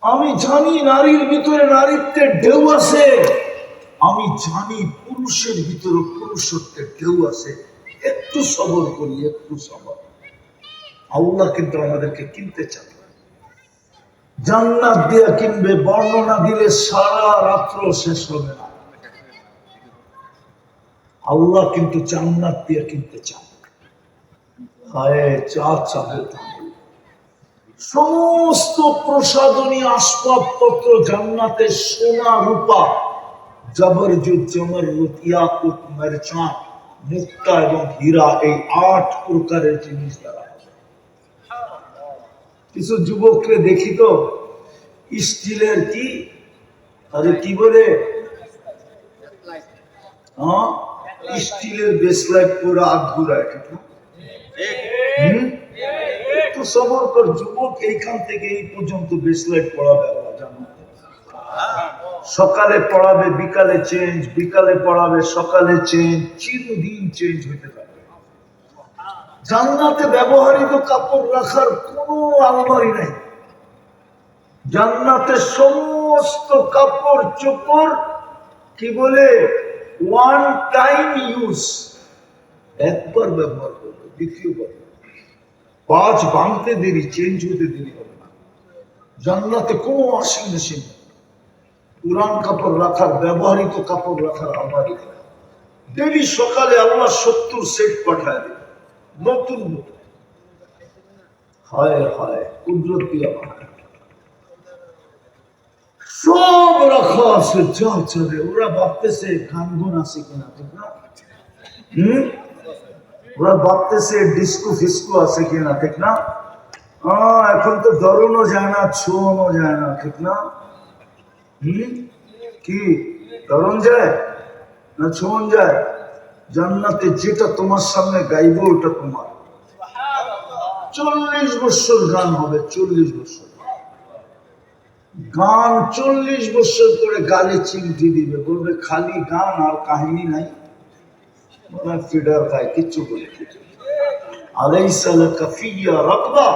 আমি জানি নারীর ভিতরে নারীত্বের ঢেউ আছে, আমি জানি পুরুষের ভিতরে পুরুষত্বের ঢেউ আছে। একটু সবর করি, একটু সবর। আল্লাহ কিন্তু আমাদেরকে কিনতে চান, জান্নাত দিয়া কিনবে। বর্ণনা দিলে সারা রাত্র শেষ হবে না। আল্লাহ কিন্তু জান্নাত দিয়া কিনতে চান। হায় চা চাবে, সমস্ত প্রসাধনী আসবাবপত্র জান্নাতে, সোনা রূপা, জবরজুদ, জমরজুদ, ইয়াকুত, মারজান, মুক্তা এবং হীরা, এই 8 প্রকারের জিনিস দ্বারা। কিছু যুবককে দেখি তো স্টিলের কি, আরে কি বলে, হ্যাঁ, স্টিলের বেসলাইট পুরো হাত ঘুরায়। একটু সবর কর যুবক, এইখান থেকে এই পর্যন্ত বেসলাইট পড়াবে আল্লাহ জান্নাতে। সকালে পড়াবে, বিকালে চেঞ্জ, বিকালে পড়াবে, সকালে চেঞ্জ, চিরদিন চেঞ্জ হইতে থাকে। জান্নাতে ব্যবহৃত কাপড় রাখার কোনো আলমারি নাই। জান্নাতে সমস্ত কাপড় চোপড় কি বলে, ওয়ান টাইম ইউজ, একবার ব্যবহার করবে, দ্বিতীয়বার 5 ভাঙতে দেরি, চেঞ্জ হতে দেরি হবে না। জান্নাতে কোনো ওয়াশিং মেশিন, পুরান কাপড় রাখার, ব্যবহৃত কাপড় রাখার আলমারি। ডেলি সকালে আল্লাহ 70 সেট পাঠায় দেবে, নতুন নতুন। হায় হায়, কুদরত দিয়া বানায়, সব রাখা আছে, যা চলে। ওরা ভাবতেছে গান গুন আছে কিনা, ঠিক না? ওরা ভাবতেছে ডিস্কো ফিস্কো আছে কিনা, ঠিক না? এখন তো ধরনও যায় না, ছোঁয়ানো যায় না, ঠিক না? কি ধরন যায় না ছোঁয়ান যায়? জান্নাতে যেটা তোমার সামনে গাইব ওটা তোমার। 40 বছর গান হবে, 40 বছর গান, 40 বছর করে গালে চিমটি দিবে, বলবে খালি গান আর কাহিনী নাই, ফিডার খায়, কিচ্ছু বলে। আলাইসা লাকা ফিয়া রাকবা,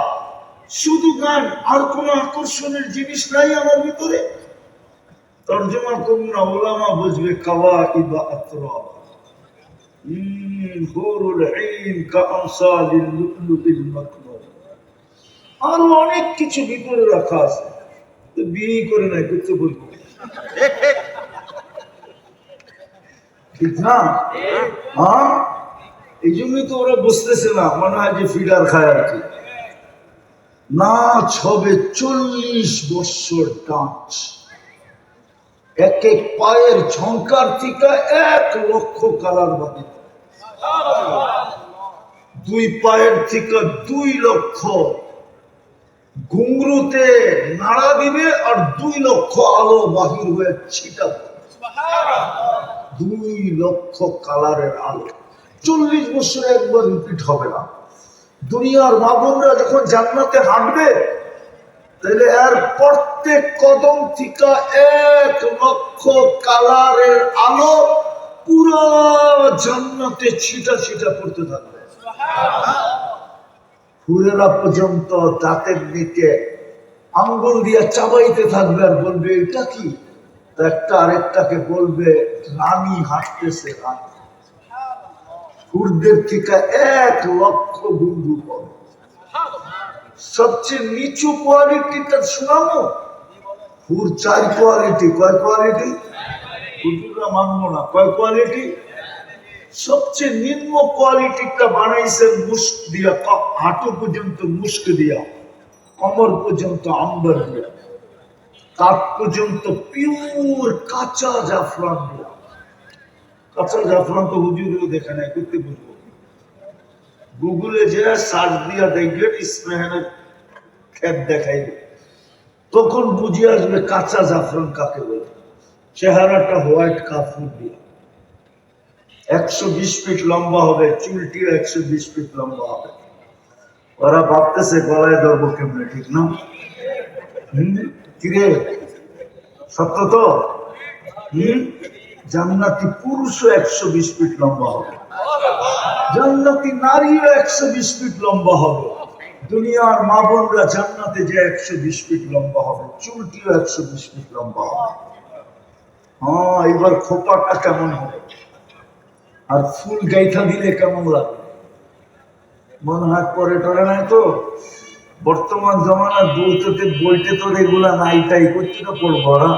শুধু গান, আর কোন আকর্ষণের জিনিস নাই আমার ভিতরে। তর্জমা করুন না, ওলামা বুঝবে, কাওয়াইব আতরাব, হুরুল আইন কাআমসালিল লুলুবিল মাকনুন, আর অনেক কিছু ভিতরে রাখা আছে। তো বিয়ে করে নাই, করতে বলবো, ঠিক না? হ্যাঁ, এই জন্যই তো ওরা বুঝতেছে না, মনে হয় যে ফিডার খায় আর কি। নাচ হবে 40 বছর ডান্স, এক এক পায়ের ঝঙ্কার থেকে 1 লক্ষ কালার বাদে, 2 পায়ের থেকে 2 লক্ষ ঘুংরুতে নাড়া দিবে, আর 2 লক্ষ আলো বাহির হয়ে ছিটা, 2 লক্ষ কালারের আলো। 40 বছরে একবার রিপিট হবে না। দুনিয়ার মা বোনরা যখন জান্নাতে হাঁটবে, তাহলে এর প্রত্যেক কদম থেকে 1 লক্ষ কালারের আলো পুরো জান্নাতে ছিটা ছিটা পড়তে থাকবে। হুরেরা পর্যন্ত দাঁতের নিচে আঙ্গুল দিয়ে চাবাইতে থাকবে, আর বলবে এটা কি? একটা আরেকটাকে বলবে রানী হাঁটতেছে, রানী। হুরদের থেকে 1 লক্ষ বন্ধু পাবে। সবচেয়ে নিচু কোয়ালিটিটা শোনানো, হুর 4 কোয়ালিটি। কয় কোয়ালিটি? হুজুররা মানবো না, কয় কোয়ালিটি? সবচেয়ে নিম্ন কোয়ালিটিটা বানাইছেন মুস্ক দিয়া, হাঁটু পর্যন্ত মুস্ক দিয়া, কমর পর্যন্ত আম্বার দিয়া, কাঠ পর্যন্ত পিওর কাঁচা জাফরান দিয়া। কাঁচা জাফরান তো হুজুরেও দেখে নাই, করতে বলবো। গুগলে যে সার্চ দিয়া দেখবেন, ইসমাইলের ক্ষেত দেখাইবে, তখন বুঝে আসবে কাঁচা জাফরান কাকে বলে। চেহারাটা হোয়াইট কাপড় দিয়ে, 120 ফিট লম্বা হবে, চুলটিও 120 ফিট লম্বা হবে। ওরা ভাবতেছে গলায় ধরবো কেমনে, ঠিক না? কিরে, সত্য তো? জান্নাতি পুরুষও 120 ফিট লম্বা হবে, জান্নাতি নারীও 120 ফিট লম্বা হবে। দুনিয়ার মা বোনরা জান্নাতে যে 120 ফিট লম্বা হবে, চুলটিও 120 ফিট লম্বা হবে। হ্যাঁ, এবার খোপাটা কেমন হবে আর ফুল গাইথা দিলে কেমন লাগবে? মনে হয় পরে টরে নাই তো। বর্তমান জমানার বইতে তো এগুলা নাই, তাই করতে পড়বো ওরা।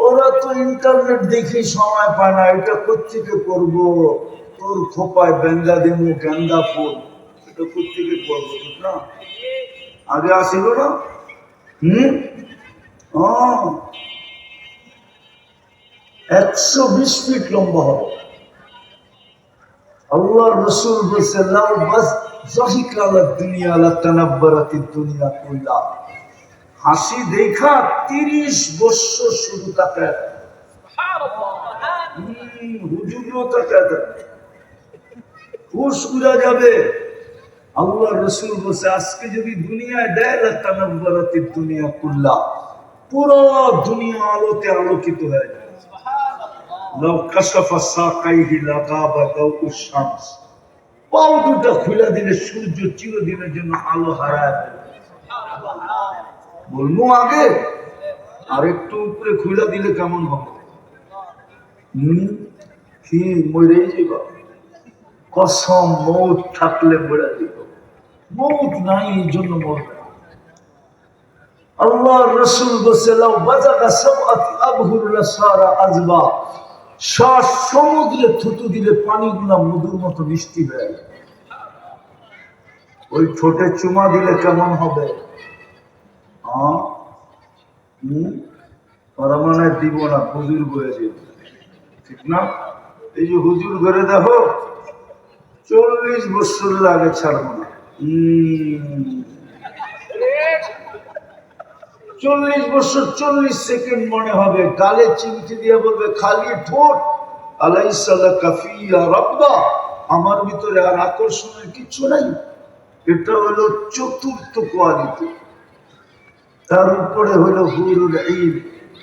ওরা তো ইন্টারনেট দেখে সময় পায় না, এটা কোথেকে করবো? তোর খোপায় বেঙ্গা দেবো গেন্দা ফুল, এটা কোথেকে করবো? ঠিক না? আগে আসিল না? 120 ফিট লম্বা হবে। আল্লাহ রসুল বলছে লাউ বাস জাহিকালা দুনিয়া লাতানাব্বারাতিদ দুনিয়া কুল্লা। হাসি দেখা 30 বছর শুধু তাকায়, হুজুরও তাকায়, হুশ উড়া যাবে। আল্লাহ রসুল বলছে আজকে যদি দুনিয়ায় দেয় লাতানাব্বারাতিদ দুনিয়া কুল্লা, পুরো দুনিয়া আলোতে আলোকিত হয়ে যাবে। লাউ কাশাফা সাকাইহি লাগাবা দাউউশ শামস, পাও দুটো খুলে দিলে সূর্য চিরদিনের জন্য আলো হারায় ফেলবে। বলবো আগে আর একটু উপরে খুলে দিলে কেমন হবে? কি মরে যাব? কসম, মৌত থাকলে মরে যাব, মৌত নাই এই জন্য মরবে। আল্লাহ রসুল বলছে লাউ বাজাকা সাবআতি আবহুর লাসারা আজবা, শ্বাস সমুদ্রে থুতু দিলে পানিগুলা মধুর মতো মিষ্টি হয়ে যায়। ওই ঠোঁটে চুমা দিলে কেমন হবে? ওরা মনে দিব না, হুজুর করে দিব, ঠিক না? এই যে হুজুর করে দেখো 40 বছর লাগে ছাড়বো না। 40 বছর 40 সেকেন্ড মনে হবে, গালে চিমটি দিয়ে বলবে খালি ঠোঁট, আলাইসা লাকা ফিয়া রাব্বা, আমার ভিতরে আর আকর্ষণের কিছু নাই। এটা হলো চতুর্থ কোয়ালিটি। তার উপরে হলো হুরুল ঈন,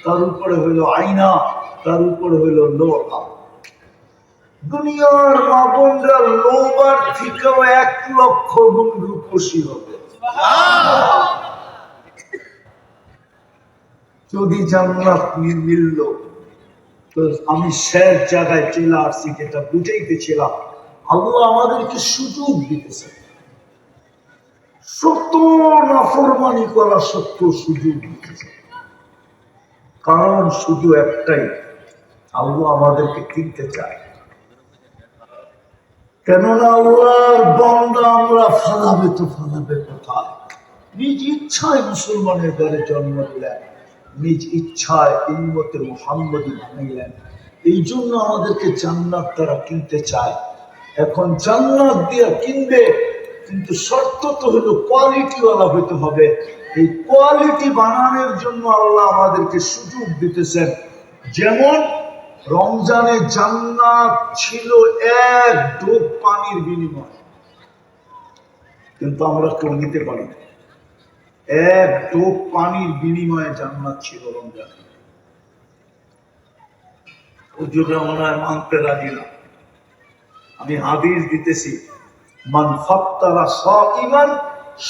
তার উপরে হলো আয়না, তার উপরে হলো লোহা। দুনিয়ার মা বোনরা লোবার থেকেও 1 লক্ষ গুণ রূপসী হবে যদি জান্নাত মিলল। তো আমি শেষ জায়গায় চলে আসছি, যেটা বুঝাইতেছিলাম। আল্লাহ আমাদেরকে সুযোগ দিতেছে, সত্য নাফরমানি করা সত্য সুযোগ দিতেছে। কারণ শুধু একটাই, আল্লাহ আমাদেরকে কিনতে চায়। কেননা আল্লাহর বান্দা আমরা, ফালাবে তো ফালাবে কোথায়? নিজ ইচ্ছায় মুসলমানের ঘরে জন্ম নিলেন, নিজ ইচ্ছায় উম্মতে মুহাম্মদী বানাইলেন। এই জন্য আমাদেরকে জান্নাত তারা কিনতে চায়। এখন জান্নাত দিয়ে কিনবে, কিন্তু শর্ত তো হলো কোয়ালিটিওয়ালা হইতে হবে। এই কোয়ালিটি বানানোর জন্য আল্লাহ আমাদেরকে সুযোগ দিতেছেন। যেমন রমজানে জান্নাত ছিল 1 ঢোক পানির বিনিময়ে, কিন্তু আমরা কেউ নিতে পারি না। 1 ঢোক পানির বিনিময়ে জান্নাত ছিল রমজানে। হুজুররা মনে হয় মানতে রাজি না। আমি হাদিস দিতেছি, মান ফাত্তারা সাইমান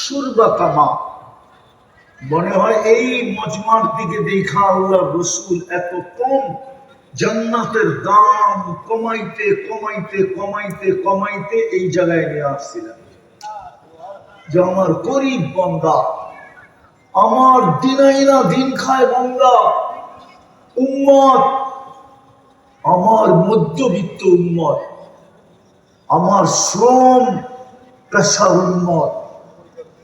শুরবাতা মা। মনে হয় এই মজমার দিকে দেখা আল্লাহ রসুল এত কম জান্নাতের দাম কমাইতে কমাইতে কমাইতে কমাইতে এই জায়গায় নিয়ে আসছিলেন যে আমার গরিব বান্দা, আমার দিনাইনা দিন খায় বান্দা, উম্মত, আমার মধ্যবিত্ত উম্মত, আমার শ্রম পেশার উম্মত,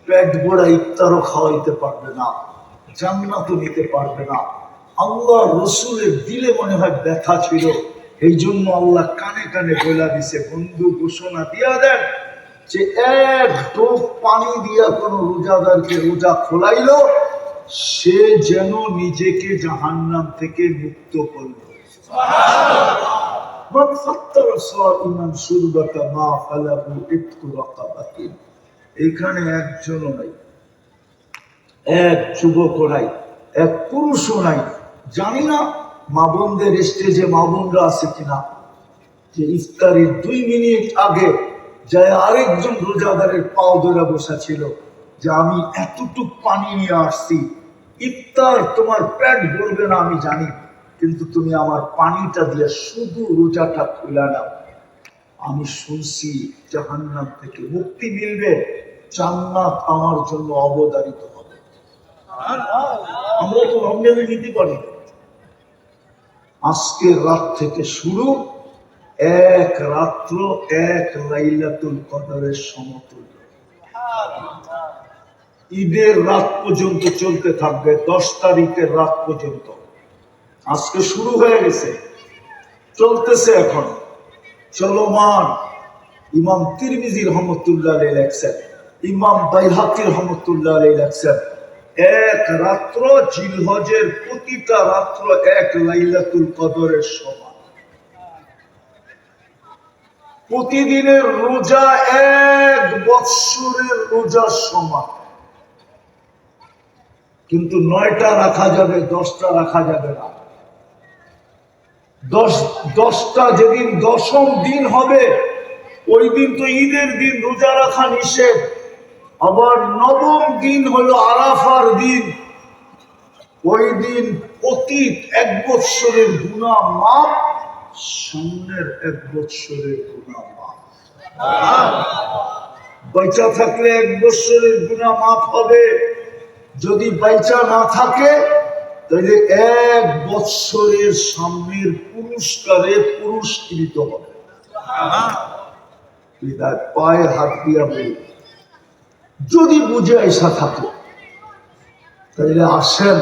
পেট ভরা ইফতারও খাওয়াইতে পারবে না, জান্নাতও নিতে পারবে না। আল্লাহ রসুলের দিলে মনে হয় ব্যথা ছিল। এই জন্য আল্লাহ কানে কানে বলে দিছে, বন্ধু ঘোষণা দিয়া দেন যে 1 ঢোক পানি দিয়া কোন রোজাদারকে রোজা খোলাইল, সে যেন নিজেকে জাহান্নাম থেকে মুক্ত করল। এখানে একজনও নাই, এক যুবকও নাই, এক পুরুষও নাই। জানি না মা বোনদের স্টেজে মা বোনরা আছে কিনা, যে ইফতারির 2 মিনিট আগে যে আরেকজন রোজাদারের পাও ধরে বসা ছিল যে আমি এতটুক পানি নিয়ে আসছি, ইফতার তোমার পেট ভরবে না আমি জানি, কিন্তু তুমি আমার পানিটা দিয়ে শুধু রোজাটা খুলে নাও। আমি শুনছি জাহান্নাম থেকে মুক্তি মিলবে, জান্নাত আমার জন্য অবধারিত হবে। আমরা তো রমজানে নিতে পারি। আজকের রাত থেকে শুরু, এক রাত্র এক লাইলাতুল কদরের সমতুল্য। ঈদের রাত পর্যন্ত চলতে থাকবে, 10 তারিখের রাত পর্যন্ত। আজকে শুরু হয়ে গেছে, চলতেছে এখন চলমান। ইমাম তিরমিজি রহমতুল্লাহ আলাইহি লেখছেন, ইমাম বাইহাকি রহমতুল্লাহ আলাইহি লেখছেন, এক রাত্র জিলহজের প্রতিটা রাত্র এক লাইলাতুল কদরের সমান। প্রতিদিনের রোজা এক বৎসরের রোজার সমান। কিন্তু 9টা রাখা যাবে, 10টা রাখা যাবে না। 10টা যেদিন 10ম দিন হবে, ওই দিন তো ঈদের দিন, রোজা রাখা নিষেধ। আবার 9ম দিন হলো আরাফার দিন, ওই দিন অতীত 1 বৎসরের গুনাহ মাফ, সামনের 1 বৎসরের গুনাহ মাফ। বাইচা থাকলে 1 বৎসরের গুনাহ মাফ হবে, যদি বাইচা না থাকে তাহলে 1 বৎসরের সামনের পুরস্কারে পুরস্কৃত হবে। পায়ে হাত দিয়া বলি, যদি বুঝে আসা থাকে তাহলে আসেন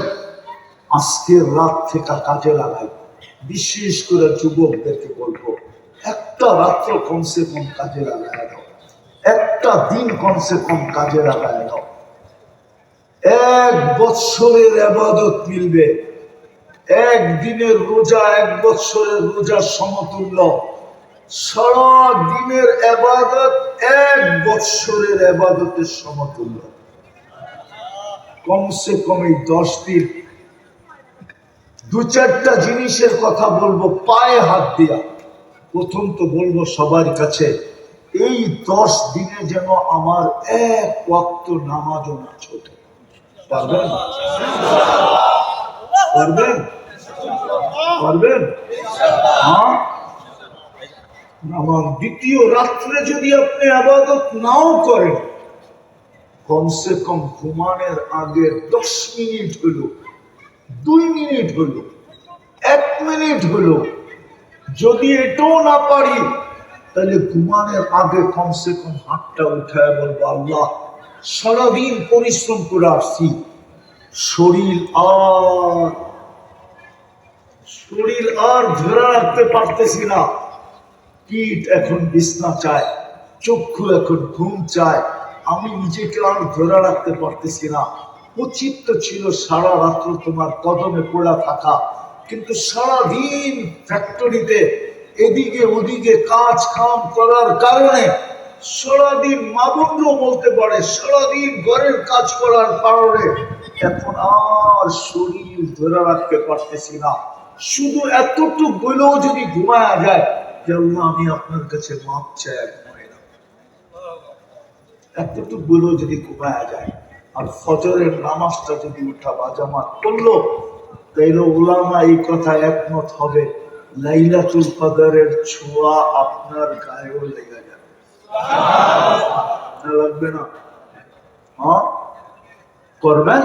আজকের রাত থেকে কাজে লাগাই। বিশেষ করে যুবকদেরকে বলবো, একটা রাত্র কমসে কম কাজে লাগায় দাও, একটা দিন কমসে কম কাজে লাগায় দাও। 1 বৎসরের ইবাদত মিলবে। 1 দিনের রোজা 1 বৎসরের রোজার সমতুল্য। সারা দিনের ইবাদত 1 বৎসরের ইবাদতের সমতুল্য। কমসে কম এই 10 দিন 2-4টা জিনিসের কথা বলবো পায়ে হাত দিয়া। প্রথম তো বলবো সবার কাছে, এই 10 দিনে যেন আমার 1 ওয়াক্ত নামাজও না ছোটে। পারবেন? পারবেন? পারবেন? হ্যাঁ। আমার দ্বিতীয় রাত্রে যদি আপনি ইবাদত নাও করেন, কমসে কম ঘুমানোর আগে 10 মিনিট হলো, 2 মিনিট হলো, 1 মিনিট হলো, যদি এটাও না পারি তাহলে ঘুমানোর আগে কমসে কম হাতটা উঠায় বলবো, আল্লাহ সারাদিন পরিশ্রম করে আসছি, শরীর আর ধরে রাখতে পারতেছি না, পিঠ এখন বিছনা চায়, চক্ষু এখন ঘুম চায়, আমি নিজেকে আর ধরে রাখতে পারতেছি না। উচিত তো ছিল সারা রাত্র তোমার কদমে পড়া থাকা, কিন্তু সারাদিন ফ্যাক্টরিতে এদিকে ওদিকে কাজ কাম করার কারণে সারাদিন মাবুন্ডও বলতে পারে, সারাদিন ঘরের কাজ করার কারণে এখন আর শরীর ধরে রাখতে পারতেছি না। শুধু এতটুকু বলেও যদি ঘুমায়া যায়, আল্লাহ আমি আপনার কাছে মাপ চাই, এতটুকু বলেও যদি ঘুমায়া যায়, আর ফজরের নামাজটা যদি উঠা বাজামাত করলো, তাইলে উলামা এই কথা একমত হবে, লাইলাতুল কদরের ছোঁয়া আপনার গায়েও লেগে যাবে। লাগবে না? হ্যাঁ করবেন?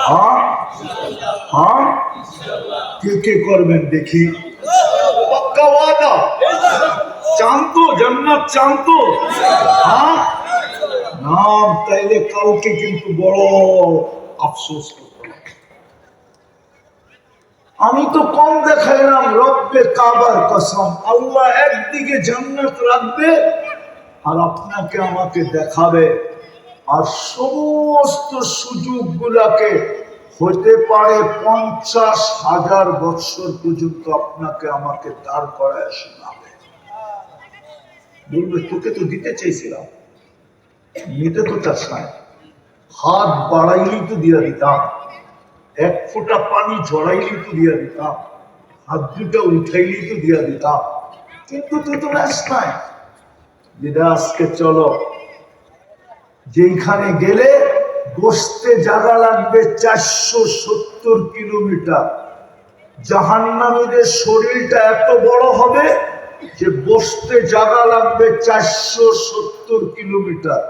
হ্যাঁ হ্যাঁ, কে কে করবেন দেখি? পাক্কা ওয়াদা? চান তো জান্নাত? চান তো? হ্যাঁ নাম, তাইলে কালকে কিন্তু বড় আফসোস করতে হবে। আমি তো কম দেখাইলাম, রব্বে কাবার কসম, আল্লাহ একদিকে জান্নাত রাখবে আর আপনাকে আমাকে দেখাবে, আর সমস্ত সুযোগ গুলাকে হতে পারে 50,000 বৎসর পর্যন্ত আপনাকে আমাকে দাঁড় করায় শোনাবে। বলবে তোকে তো দিতে চাইছিলাম, নিতে তো চাস না, হাত বাড়াইলেই তো দিয়া দিতাম, 1 ফোঁটা পানি ঝরাইলেই তো দিয়া দিতাম, হাত দুটা উঠাইলেই তো দিয়া দিতাম, কিন্তু তুই তো ব্যস্ত নাই। বিদায় আজকে চলো, যেখানে গেলে বসতে জায়গা লাগবে 470 কিলোমিটার। জাহান্নামীদের শরীরটা এত বড় হবে যে বসতে জায়গা লাগবে 470 কিলোমিটার।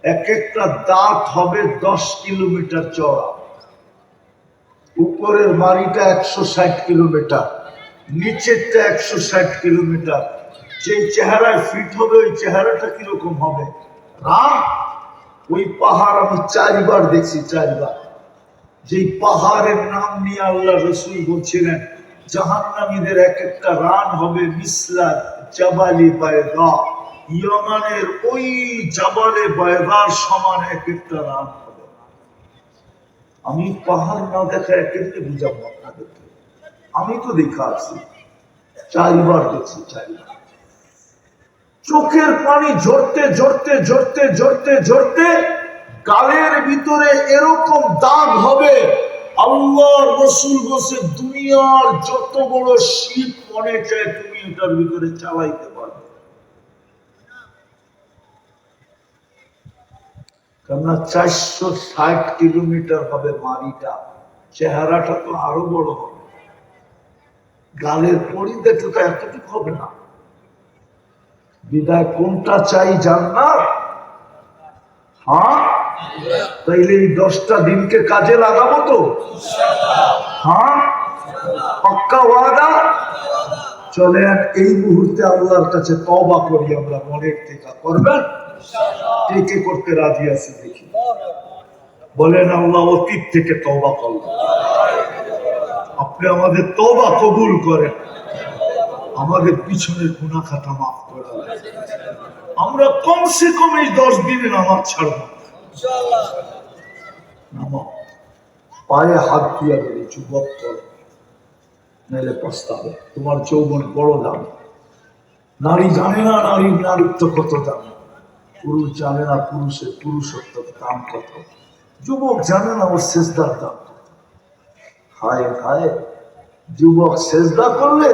এক একটা দাঁত হবে 10 কিলোমিটার চওড়া। উপরের মাড়িটা 160 কিলোমিটার, নিচেরটা 160 কিলোমিটার। যে চেহারায় ফিট হবে ওই চেহারাটা কিরকম হবে? ওই পাহাড় আমি 4 বার দেখছি, 4 বার। যে পাহাড়ের নাম নিয়ে আল্লাহ রসুল বলছিলেন জাহান্নামীদের এক একটা রান হবে মিসলা জাবালি বায়দা, ইয়ামানের ওই জাবালে বায়দার সমান এক একটা রান হবে। আমি পাহাড় না দেখায় কেমনি বুঝাবো আপনাদেরকে? আমি তো দেখা আছি, 4 বার দেখছি, 4 বার। চোখের পানি ঝরতে ঝরতে ঝরতে ঝরতে ঝরতে গালের ভিতরে এরকম দাগ হবে। আল্লাহ রসুল বসে দুনিয়ার যত বড় শিপ মনে চায় তুমি এটার ভিতরে চালাইতে পারবে, কেননা 460 কিলোমিটার হবে মারিটা। চেহারাটা তো আরো বড় হবে, গালের পরিধিটা তো এতটুকু হবে না। বিদায় কোনটা চাই? জান্নাত। হ্যাঁ, তাইলে এই 10টা দিনকে কাজে লাগাবো তো? হ্যাঁ, পাক্কা ওয়াদা। চলেন এই মুহূর্তে আল্লাহর কাছে তওবা করি আমরা মনের থেকে। করবেন? কে কে করতে রাজি আছে দেখি? বলেন আল্লাহ অতীত থেকে তওবা করব, আপনি আমাদের তওবা কবুল করেন, আমাদের পিছনের গুনাহ খাতা মাফ করে দেন। আমরা কমসে কম এই 10 দিনে নামাজ ছাড়ব ইনশাআল্লাহ। নামাজ পায়ে হাত দিয়া বলি যুবক করো, নাইলে পস্তাবে। তোমার যৌবন বড় দাম। নারী জানে না নারীর নারীত্ব কত দাম, পুরুষ জানে না পুরুষের পুরুষত্ব দাম কত, যুবক জানে না ওর সেজদার দাম কত। হায় হায়, যুবক সেজদা করলে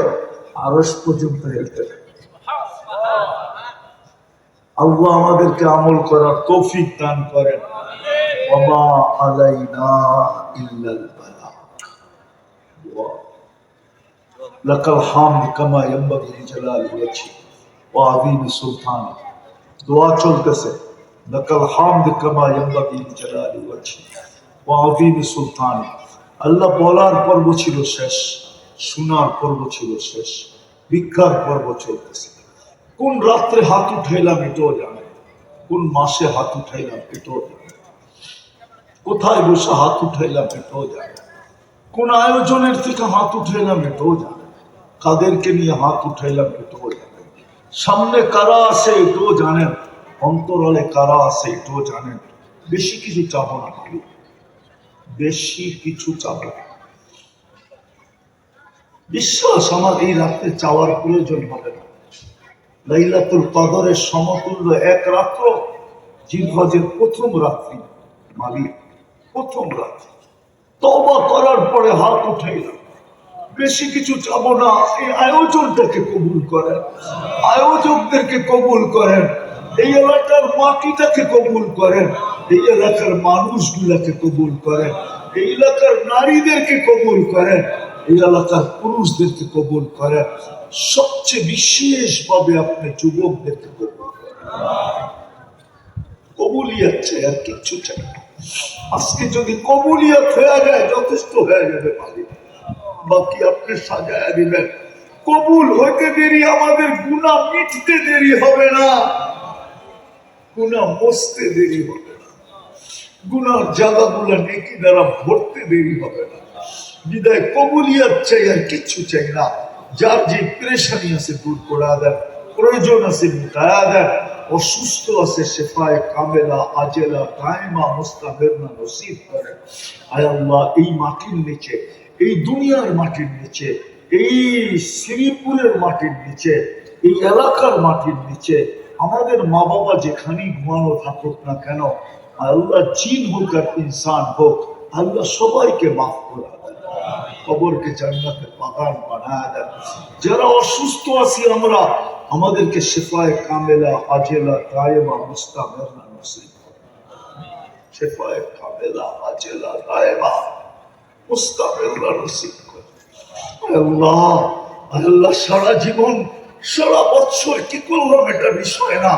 আরশ পর্যন্ত হেলতে থাকে। আল্লাহ আমাদেরকে আমল করার তৌফিক দান করেন। ওয়া আলাইনা ইল্লাল বালাগ। লাকাল হামদ কামা ইয়ানবাগি লিজালালি ওয়াজহি ওয়া আযীমি সুলতানি। দোয়া চলতেছে, লাকাল হামদ কামা ইয়ানবাগি লিজালালি ওয়াজহি ওয়া আযীমি সুলতানি। আল্লাহ বলার পর্ব ছিল শেষ, শোনার পর্ব ছিল শেষ, ভিক্ষার পর্ব চলতেছে। কোন রাত্রে হাত উঠাইলাম এটাও জানে, কোন মাসে হাত উঠাইলাম এটাও জানে, কোথায় বসে হাত উঠাইলাম এটাও জানে, কোন আয়োজনের থেকে হাত উঠাইলাম এটাও জানে, কাদেরকে নিয়ে হাত উঠাইলাম এটাও জানে, সামনে কারা আছে এটাও জানেন, অন্তরালে কারা আছে এটাও জানেন। বেশি কিছু চাবো না, বেশি কিছু চাবো না। বিশ্বাস আমার এই রাত্রে চাওয়ার প্রয়োজন হবে না। লাইলাতুল কদরের সমতুল্য এক রাত্র জিলহজের প্রথম রাত্রি, মালিক প্রথম রাত্রি। তওবা করার পরে হাত উঠাইলাম, বেশি কিছু চাবো না। এই আয়োজনটাকে কবুল করেন, আয়োজকদেরকে কবুল করেন, এই এলাকার মাটিটাকে কবুল করেন, এই এলাকার মানুষগুলাকে কবুল করেন, এই এলাকার নারীদেরকে কবুল করেন, এই এলাকার পুরুষদেরকে কবুল করেন। সবচেয়ে বিশেষভাবে আপনি যুবকদেরকে কবুল করেন। কবুলিয়াত চাই, আর কিচ্ছু চাই না। আজকে যদি কবুলিয়াত হয়ে যায় যথেষ্ট হয়ে যাবে মালিক, বাকি আপনি সাজায় দিবেন। কবুল হইতে দেরি, আমাদের গুনাহ মিটতে দেরি হবে না, গুনাহ মুছতে দেরি হবে না, গুনার জায়গাগুলো নেকি দ্বারা ভরতে দেরি হবে না। বিদায় কবুলিয়াত চাই, আর কিচ্ছু চাই না। যার যে পেরেশানি আছে দূর করে দেন, প্রয়োজন আছে মিটায়া দেন, অসুস্থ আছে শেফায়ে কামেলা আজেলা দায়মা মুস্তামিরনা নসিব করেন। আয় আল্লাহ, এই মাটির নিচে, এই দুনিয়ার মাটির নিচে, এই শ্রীপুরের মাটির নিচে, এই এলাকার মাটির নিচে আমাদের মা বাবা যেখানেই ঘুমানো থাকুক না কেন, আল্লাহ জিন হোক আর ইনসান হোক, আল্লাহ সবাইকে মাফ করে দেন, কবরকে জান্নাতের বাগান বানায় দেন। যারা অসুস্থ আছি আমরা, আমাদেরকে শিফায়ে কামেলা আজেলা দায়েমা মুস্তামিরনা নসিব করে। শিফায়ে কামেলা আজেলা দায়েমা মুস্তামিরনা নসিব করে। আল্লাহ আল্লাহ, সারা জীবন সারা বছর কি করলাম এটা বিষয় না,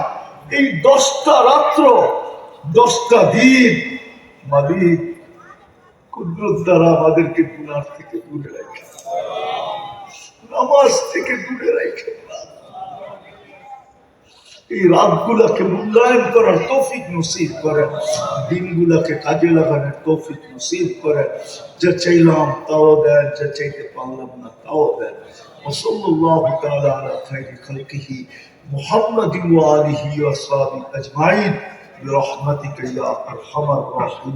এই 10টা রাত্র 10টা দিন মালিক কুদরত দ্বারা আমাদেরকে গুনাহ থেকে দূরে রাখে, নামাজ থেকে দূরে রাখে। এই রাতগুলাকে মূল্যায়ন করার তৌফিক নসিব করেন, দিনগুলাকে কাজে লাগানোর তৌফিক নসিব করেন। যা চাইলাম তাও দেন, যা চাইতে পারলাম না তাও দেন। ওয়াসাল্লাল্লাহু তাআলা আলা খায়রি খালকিহি মুহাম্মাদিন ওয়া আলিহি ওয়া সাহবিহি আজমাইন বিরহমাতিকা ইয়া আরহামার রাহিমিন।